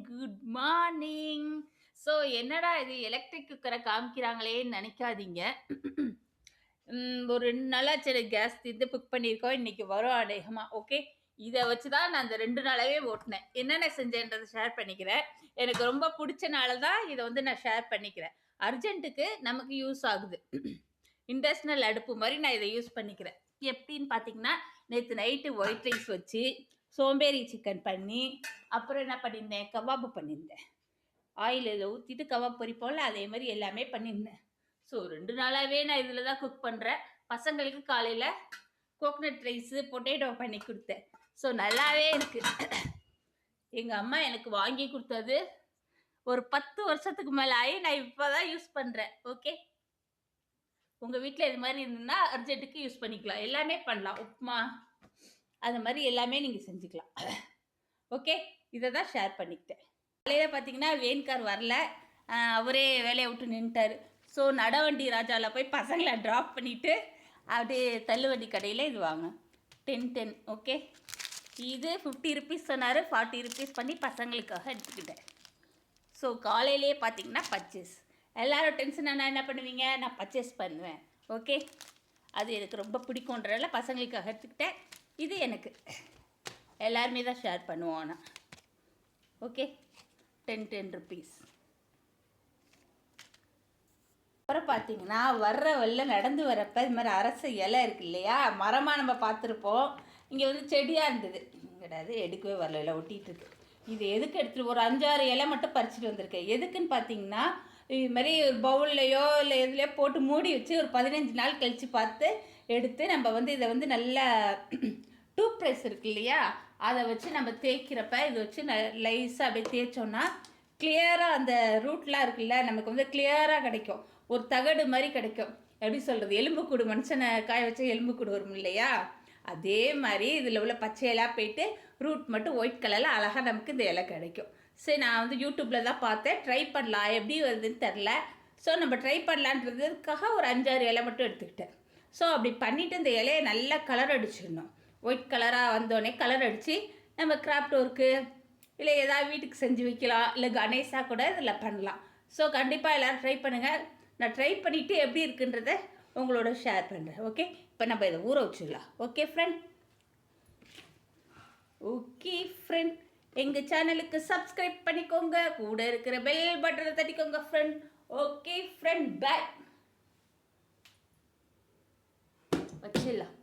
Good morning. So என்னடா இது electric குக்கரை காமிக்கிறாங்களேன்னு நினைக்காதீங்க. ஒரு 2 நாளா சரி கேஸ் இது புக் பண்ணியிருக்கோம். இன்னைக்கு வரும் அநேகமா. ஓகே. இதை வச்சு தான் நான் அந்த 2 நாளாவே ஓட்டினேன். என்னென்ன செஞ்சேன்றதை ஷேர் பண்ணிக்கிறேன். எனக்கு ரொம்ப பிடிச்சனால தான் இதை வந்து நான் ஷேர் பண்ணிக்கிறேன். அர்ஜென்ட்டுக்கு நமக்கு யூஸ் ஆகுது. இண்டஸ்ட்ரியல் அடுப்பு மாதிரி நான் இதை யூஸ் பண்ணிக்கிறேன். எப்படின்னு பார்த்தீங்கன்னா, நேற்று நைட்டு ஒயிட் ரைஸ் வச்சு சோம்பேறி சிக்கன் பண்ணி அப்புறம் என்ன பண்ணியிருந்தேன், கபாபு பண்ணியிருந்தேன். ஆயிலில் ஊற்றிட்டு கபாப் பொரிப்போம்ல, அதே மாதிரி எல்லாமே பண்ணியிருந்தேன். ஸோ 2 நாளாகவே நான் இதில் தான் குக் பண்ணுறேன். பசங்களுக்கு காலையில் கோகனட் ரைஸு பொட்டேட்டோ பண்ணி கொடுத்தேன். ஸோ நல்லாவே இருக்குது. எங்கள் அம்மா எனக்கு வாங்கி கொடுத்தது ஒரு 10 வருஷத்துக்கு மேலே ஆகி நான் இப்போ தான் யூஸ் பண்ணுறேன். ஓகே. உங்கள் வீட்டில் இது மாதிரி இருந்ததுன்னா அர்ஜென்ட்டுக்கு யூஸ் பண்ணிக்கலாம். எல்லாமே பண்ணலாம். உப்புமா அது மாதிரி எல்லாமே நீங்கள் செஞ்சுக்கலாம். ஓகே. இதை தான் ஷேர் பண்ணிக்கிட்டேன். காலையில் பார்த்தீங்கன்னா வேன்கார் வரல, அவரே வேலையை விட்டு நின்ட்டார். ஸோ நடவண்டி ராஜாவில் போய் பசங்களை ட்ராப் பண்ணிவிட்டு அப்படியே தள்ளுவண்டி கடையில் இது வாங்க 10 ஓகே. இது 50 ருபீஸ் சொன்னார், 40 ருபீஸ் பண்ணி பசங்களுக்காக எடுத்துக்கிட்டேன். ஸோ காலையிலே பார்த்தீங்கன்னா பர்ச்சேஸ். எல்லோரும் டென்ஷன் ஆனால் என்ன பண்ணுவீங்க, நான் பர்ச்சேஸ் பண்ணுவேன். ஓகே. அது எனக்கு ரொம்ப பிடிக்குன்றதால பசங்களுக்காக எடுத்துக்கிட்டேன். இது எனக்கு எல்லாருமே தான் ஷேர் பண்ணுவோம். ஆனால் ஓகே 10 ருபீஸ். அப்புறம் பார்த்தீங்கன்னா வர்ற வழியில் நடந்து வரப்போ இது மாதிரி அரச இலை இருக்குது இல்லையா, மரமாக நம்ம பார்த்துருப்போம். இங்கே வந்து செடியாக இருந்தது கிடையாது, எடுக்கவே வரல, ஒட்டிகிட்டு இருக்கு. இது எதுக்கு எடுத்துகிட்டு ஒரு 5-6 இலை மட்டும் பறிச்சுட்டு வந்திருக்கேன். எதுக்குன்னு பார்த்தீங்கன்னா, இது மாதிரி ஒரு பவுல்லையோ இல்லை எதுலையோ போட்டு மூடி வச்சு ஒரு 15 நாள் கழித்து பார்த்து எடுத்து நம்ம வந்து இதை வந்து நல்லா டூத் ப்ரெஷ் இருக்கு இல்லையா, அதை வச்சு நம்ம தேய்க்கிறப்ப இதை வச்சு லைஸாக அப்படியே தேய்ச்சோன்னா கிளியராக அந்த ரூட்லாம் இருக்குல்ல, நமக்கு வந்து கிளியராக கிடைக்கும். ஒரு தகடு மாதிரி கிடைக்கும். எப்படி சொல்கிறது, எலும்புக்கூடு மனுஷனை காய வச்ச எலும்புக்கூடு வரும் இல்லையா, அதே மாதிரி இதில் உள்ள பச்சையெல்லாம் போயிட்டு ரூட் மட்டும் ஒயிட் கலரில் அழகாக நமக்கு இந்த இலை கிடைக்கும். சரி, நான் வந்து யூடியூப்பில் தான் பார்த்தேன், ட்ரை பண்ணலாம், எப்படி வருதுன்னு தெரில. ஸோ நம்ம ட்ரை பண்ணலான்றதுக்காக ஒரு 5-6 இலை மட்டும் எடுத்துக்கிட்டேன். ஸோ அப்படி பண்ணிவிட்டு இந்த இலையை நல்லா கலர் அடிச்சிடணும். ஒயிட் கலராக வந்தோடனே கலர் அடித்து நம்ம கிராஃப்ட் ஒர்க்கு இல்லை ஏதாவது வீட்டுக்கு செஞ்சு வைக்கலாம், இல்லை கணேஷா கூட இதில் பண்ணலாம். ஸோ கண்டிப்பாக எல்லோரும் ட்ரை பண்ணுங்கள். நான் ட்ரை பண்ணிவிட்டு எப்படி இருக்குன்றதை உங்களோட ஷேர் பண்ணுறேன். ஓகே. இப்போ நம்ம இதை ஊற வச்சிடலாம். Okay friend. ஓகே ஃப்ரெண்ட், எங்கள் சேனலுக்கு சப்ஸ்கிரைப் பண்ணிக்கோங்க, கூட இருக்கிற பெல் பட்டனை தட்டிக்கோங்க ஃப்ரெண்ட். ஓகே ஃப்ரெண்ட், பாய். வச்சிடலாம்.